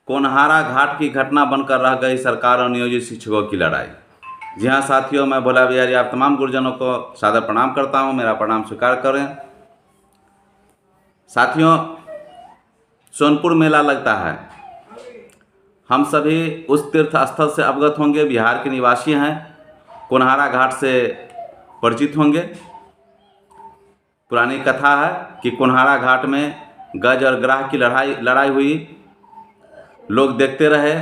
कोनहारा घाट की घटना बनकर रह गई सरकार और नियोजित शिक्षकों की लड़ाई। जी हाँ साथियों, मैं भोला बिहारी आप तमाम गुरुजनों को सादर प्रणाम करता हूँ। मेरा प्रणाम स्वीकार करें। साथियों, सोनपुर मेला लगता है। हम सभी उस तीर्थ स्थल से अवगत होंगे, बिहार के निवासी हैं, कोनहारा घाट से परिचित होंगे। पुरानी कथा है कि कोनहारा घाट में गज और ग्राह की लड़ाई हुई। लोग देखते रहे,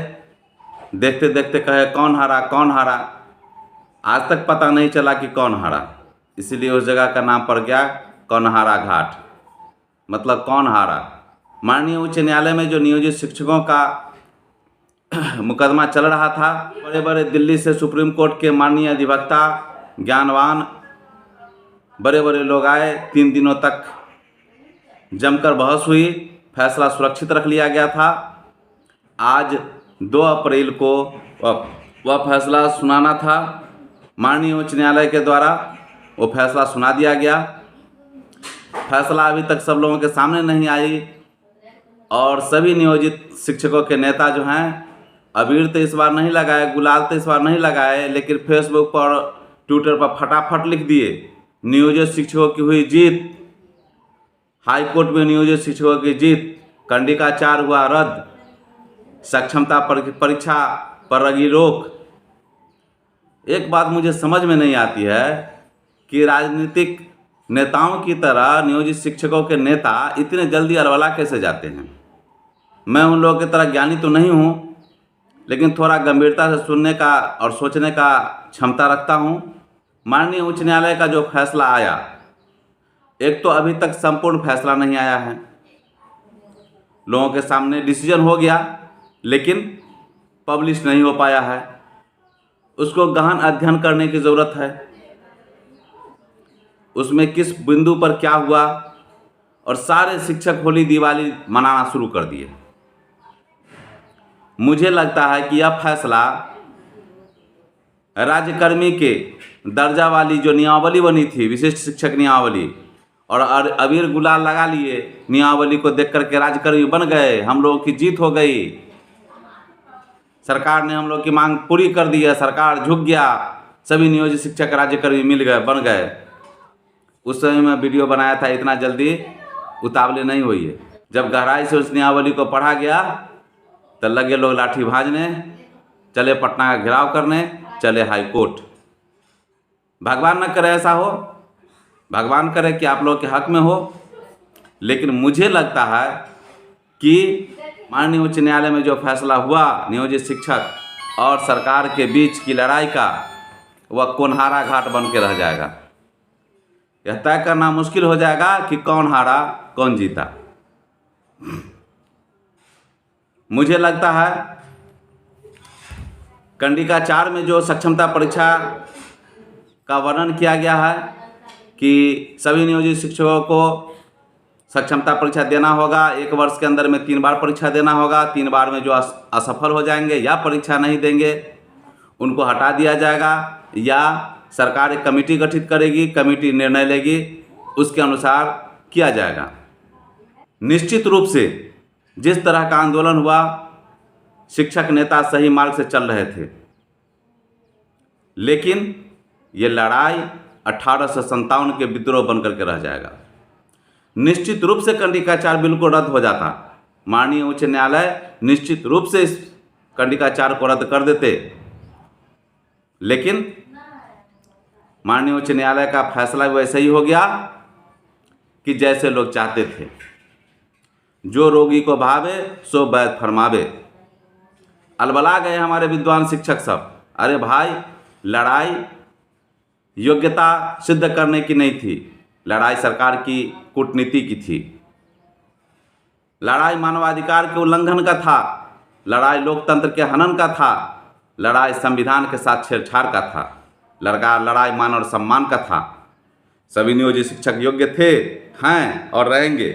देखते देखते कहे कौन हारा कौन हारा। आज तक पता नहीं चला कि कौन हारा, इसीलिए उस जगह का नाम पड़ गया कोनहारा घाट, मतलब कौन हारा। माननीय उच्च न्यायालय में जो नियोजित शिक्षकों का मुकदमा चल रहा था, बड़े बड़े दिल्ली से सुप्रीम कोर्ट के माननीय अधिवक्ता, ज्ञानवान बड़े बड़े लोग आए। 3 दिनों तक जमकर बहस हुई, फैसला सुरक्षित रख लिया गया था। आज 2 अप्रैल को वह फैसला सुनाना था। माननीय उच्च न्यायालय के द्वारा वो फैसला सुना दिया गया। फैसला अभी तक सब लोगों के सामने नहीं आई और सभी नियोजित शिक्षकों के नेता जो हैं, अबीर तो इस बार नहीं लगाए, गुलाल तो इस बार नहीं लगाए, लेकिन फेसबुक पर, ट्विटर पर फटाफट लिख दिए नियोजित शिक्षकों की हुई जीत, हाई कोर्ट में नियोजित शिक्षकों की जीत, कंडिका 4 हुआ रद्द, सक्षमता परीक्षा पर लगी रोक। एक बात मुझे समझ में नहीं आती है कि राजनीतिक नेताओं की तरह नियोजित शिक्षकों के नेता इतने जल्दी अलवला कैसे जाते हैं। मैं उन लोगों की तरह ज्ञानी तो नहीं हूँ, लेकिन थोड़ा गंभीरता से सुनने का और सोचने का क्षमता रखता हूँ। माननीय उच्च न्यायालय का जो फैसला आया, एक तो अभी तक संपूर्ण फैसला नहीं आया है। लोगों के सामने डिसीजन हो गया, लेकिन पब्लिश नहीं हो पाया है। उसको गहन अध्ययन करने की ज़रूरत है। उसमें किस बिंदु पर क्या हुआ, और सारे शिक्षक होली दिवाली मनाना शुरू कर दिए। मुझे लगता है कि यह फैसला राज्यकर्मी के दर्जा वाली जो नियमावली बनी थी, विशिष्ट शिक्षक नियमावली, और अबीर गुलाल लगा लिए, नियमावली को देख करके राज्यकर्मी बन गए, हम लोगों की जीत हो गई, सरकार ने हम लोग की मांग पूरी कर दी है, सरकार झुक गया, सभी नियोजित शिक्षक राज्यकर्मी मिल गए, बन गए। उस समय मैं वीडियो बनाया था, इतना जल्दी उतावले नहीं हुई है। जब गहराई से उस नियमावली को पढ़ा गया तो लगे लोग लाठी भांजने, चले पटना का घेराव करने, चले हाई कोर्ट। भगवान न करे ऐसा हो, भगवान करे कि आप लोग के हक में हो, लेकिन मुझे लगता है कि माननीय उच्च न्यायालय में जो फैसला हुआ नियोजित शिक्षक और सरकार के बीच की लड़ाई का, वह कोनहारा घाट बन के रह जाएगा। यह तय करना मुश्किल हो जाएगा कि कौन हारा कौन जीता। मुझे लगता है कंडिका 4 में जो सक्षमता परीक्षा का वर्णन किया गया है कि सभी नियोजित शिक्षकों को सक्षमता परीक्षा देना होगा, 1 वर्ष के अंदर में 3 बार परीक्षा देना होगा, 3 बार में जो असफल हो जाएंगे या परीक्षा नहीं देंगे उनको हटा दिया जाएगा, या सरकार एक कमेटी गठित करेगी, कमेटी निर्णय लेगी, उसके अनुसार किया जाएगा। निश्चित रूप से जिस तरह का आंदोलन हुआ, शिक्षक नेता सही मार्ग से चल रहे थे, लेकिन ये लड़ाई 1857 के विद्रोह बनकर के रह जाएगा। निश्चित रूप से कंडिका 4 बिल्कुल रद्द हो जाता। माननीय उच्च न्यायालय निश्चित रूप से इस कंडिका 4 को रद्द कर देते, लेकिन माननीय उच्च न्यायालय का फैसला वैसे ही हो गया कि जैसे लोग चाहते थे, जो रोगी को भावे सो वैद्य फरमावे। अलबला गए हमारे विद्वान शिक्षक सब। अरे भाई, लड़ाई योग्यता सिद्ध करने की नहीं थी, लड़ाई सरकार की कूटनीति की थी, लड़ाई मानवाधिकार के उल्लंघन का था, लड़ाई लोकतंत्र के हनन का था, लड़ाई संविधान के साथ छेड़छाड़ का था, लड़ाई मान और सम्मान का था। सभी नियोजित शिक्षक योग्य थे, हैं और रहेंगे,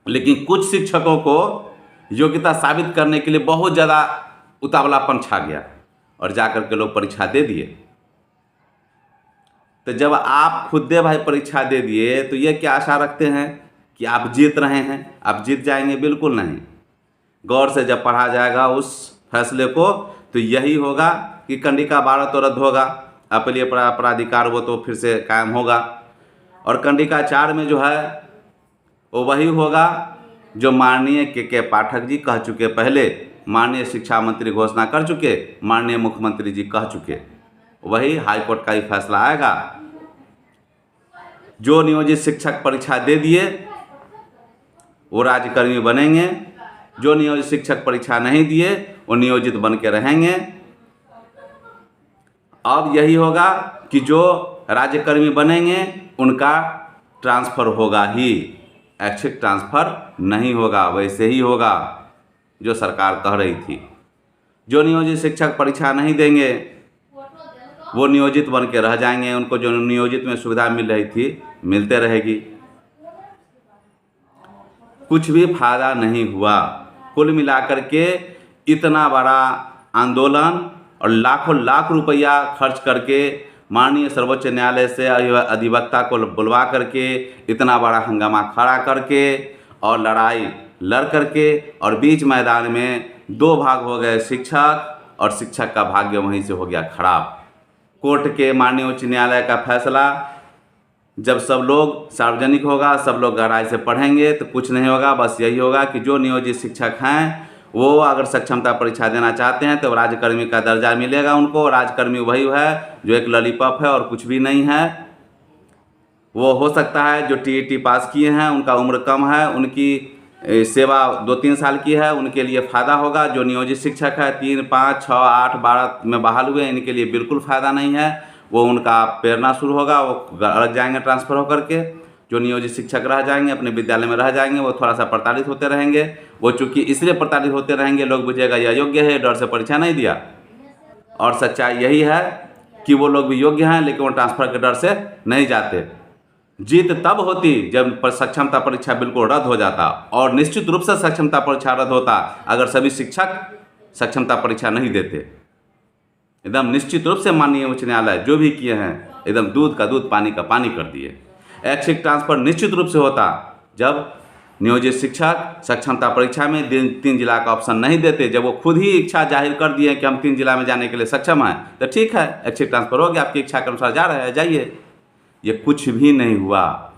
लेकिन कुछ शिक्षकों को योग्यता साबित करने के लिए बहुत ज़्यादा उतावलापन छा गया और जाकर के लोग परीक्षा दे दिए। तो जब आप खुद दे भाई परीक्षा दे दिए, तो ये क्या आशा रखते हैं कि आप जीत रहे हैं, आप जीत जाएंगे? बिल्कुल नहीं। गौर से जब पढ़ा जाएगा उस फैसले को तो यही होगा कि कंडिका 12 तो रद्द होगा, अपीलीय प्राधिकार वो तो फिर से कायम होगा। और कंडिका 4 में जो है वो वही होगा जो माननीय के पाठक जी कह चुके, पहले माननीय शिक्षा मंत्री घोषणा कर चुके, माननीय मुख्यमंत्री जी कह चुके, वही हाईकोर्ट का ही फैसला आएगा। जो नियोजित शिक्षक परीक्षा दे दिए वो राज्यकर्मी बनेंगे, जो नियोजित शिक्षक परीक्षा नहीं दिए वो नियोजित बन के रहेंगे। अब यही होगा कि जो राज्यकर्मी बनेंगे उनका ट्रांसफ़र होगा ही, ऐच्छिक ट्रांसफ़र नहीं होगा, वैसे ही होगा जो सरकार कह रही थी। जो नियोजित शिक्षक परीक्षा नहीं देंगे वो नियोजित बन के रह जाएंगे, उनको जो नियोजित में सुविधा मिल रही थी मिलते रहेगी। कुछ भी फायदा नहीं हुआ। कुल मिलाकर के इतना बड़ा आंदोलन और लाखों लाख रुपया खर्च करके माननीय सर्वोच्च न्यायालय से अधिवक्ता को बुलवा करके इतना बड़ा हंगामा खड़ा करके और लड़ाई लड़ करके और बीच मैदान में 2 भाग हो गए शिक्षक, और शिक्षक का भाग्य वहीं से हो गया खराब। कोर्ट के माननीय उच्च न्यायालय का फैसला जब सब लोग सार्वजनिक होगा, सब लोग गहराई से पढ़ेंगे तो कुछ नहीं होगा, बस यही होगा कि जो नियोजित शिक्षक हैं वो अगर सक्षमता परीक्षा देना चाहते हैं तो राज्यकर्मी का दर्जा मिलेगा उनको। राज्यकर्मी वही है जो एक लॉलीपॉप है और कुछ भी नहीं है। वो हो सकता है जो टीईटी पास किए हैं, उनका उम्र कम है, उनकी सेवा 2-3 साल की है, उनके लिए फ़ायदा होगा। जो नियोजित शिक्षक है 3, 5, 6, 8, 12 में बहाल हुए, इनके लिए बिल्कुल फ़ायदा नहीं है। वो उनका प्रेरणा शुरू होगा, वो अलग जाएंगे ट्रांसफ़र होकर के। जो नियोजित शिक्षक रह जाएंगे, अपने विद्यालय में रह जाएंगे, वो थोड़ा सा प्रताड़ित होते रहेंगे। वो चूँकि इसलिए प्रताड़ित होते रहेंगे, लोग बुझेगा यह योग्य है, डर से परीक्षा नहीं दिया। और सच्चाई यही है कि वो लोग भी योग्य हैं लेकिन वो ट्रांसफ़र के डर से नहीं जाते। जीत तब होती जब सक्षमता परीक्षा बिल्कुल रद्द हो जाता, और निश्चित रूप से सक्षमता परीक्षा रद्द होता अगर सभी शिक्षक सक्षमता परीक्षा नहीं देते। एकदम निश्चित रूप से माननीय उच्च न्यायालय जो भी किए हैं एकदम दूध का दूध पानी का पानी कर दिए। ऐच्छिक ट्रांसफ़र निश्चित रूप से होता जब नियोजित शिक्षक सक्षमता परीक्षा में 3 जिला का ऑप्शन नहीं देते। जब वो खुद ही इच्छा जाहिर कर दिए कि हम 3 जिला में जाने के लिए सक्षम हैं तो ठीक है, ऐच्छिक ट्रांसफ़र हो गया, आपकी इच्छा के अनुसार जा रहे हैं, जाइए। ये कुछ भी नहीं हुआ।